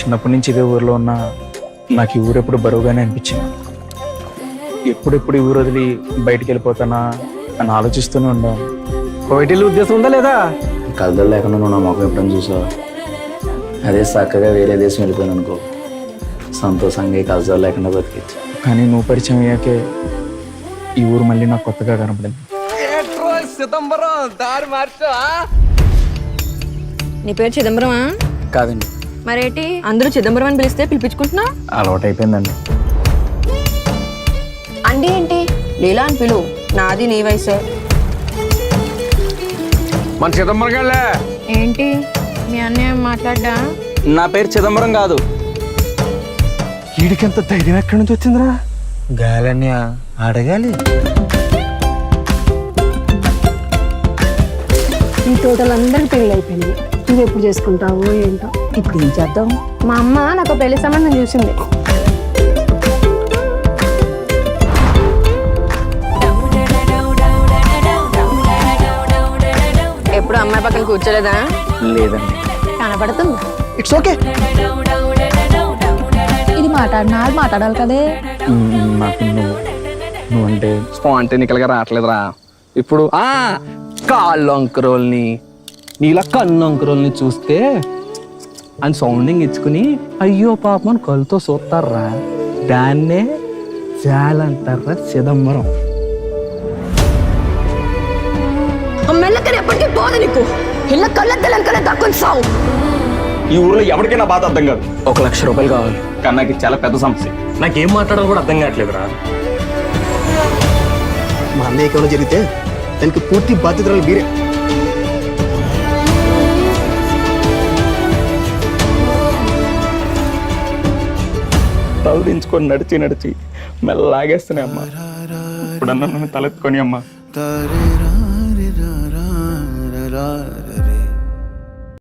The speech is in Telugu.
చిన్నప్పటి నుంచి ఇదే ఊరిలో ఉన్న నాకు ఈ ఊరు ఎప్పుడు బరువుగానే అనిపించింది. ఎప్పుడెప్పుడు ఈ ఊరు వదిలి బయటికి వెళ్ళిపోతానా అని ఆలోచిస్తూనే ఉన్నాను. కోయిటీలు ఉద్దేశం ఉందా లేదా? కలదలు లేకుండా నువ్వు నా మొఖం ఎప్పుడైనా చూసావా? అదే చక్కగా వేరే దేశం వెళ్ళిపోయాను అనుకో, సంతోషంగా ఈ కలజాలు లేకుండా బతికిచ్చు. కానీ నువ్వు పరిచయం అయ్యాకే ఈ ఊరు మళ్ళీ నాకు కొత్తగా కనపడింది. నీ పేరు చిదంబరమా? కాదండి, మరేంటి అందరూ చిదంబరం అని పిలిస్తే పిలిపించుకుంటున్నా? అలవాటు అయిపోయిందండి. అండి ఏంటి లీలా అని పిలువు, నాది నీ వయసే. మన చిదంబరం గాళ్ళే. ఏంటి మీ అన్నయ్య మాట్లాడ్డా? నా పేరు చిదంబరం కాదు. వీడికి ఎంత ధైర్యం ఎక్కడి నుంచి వచ్చిందిరా? గాలన్య అడగాలి. ఈ టోటల్ అందరికి పెళ్ళి అయిపోయింది. నువ్వు ఎప్పుడు చేసుకుంటావు ఏంటో. ఇప్పుడు ఏం చేద్దాం? మా అమ్మ నాకు పెళ్లి సంబంధం చూసింది. ఎప్పుడు అమ్మాయి పక్కన కూర్చోలేదా? లేదండి. కనపడుతుంది. It's okay. ఇది మాట్లాడాలి కదే. నాకు నువ్వంటే స్పాంటేనికల్ గా రావట్లేదురా. ఇప్పుడు కాళ్ళు అంకురోల్ని, నీలా కన్ను అంకురోల్ని చూస్తే అని సౌండింగ్ ఇచ్చుకుని అయ్యో పాపం అని కళ్ళతో చూస్తారా, దాన్నే జాలంటారా చిదంబరం. మెల్లకని ఎప్పటికీ పోదు నీకు. ఇళ్ళ కళ్ళెత్తలంకనే దక్కుని సావు. ఈ ఊర్లో ఎవరికైనా బాధ అర్థం కాదు. 1,00,000 రూపాయలు కావాలి, కానీ నాకు చాలా పెద్ద సమస్య. నాకేం మాట్లాడాలో కూడా అర్థం కావట్లేదురా. మా అన్నయ్యకి ఏమైనా జరిగితే దానికి పూర్తి బాధ్యతలు మీరే. తల దించుకొని నడిచి మెల్లలాగేస్తున్నాయి అమ్మా. ఇప్పుడన్నా నన్ను తలెత్తుకొని అమ్మా.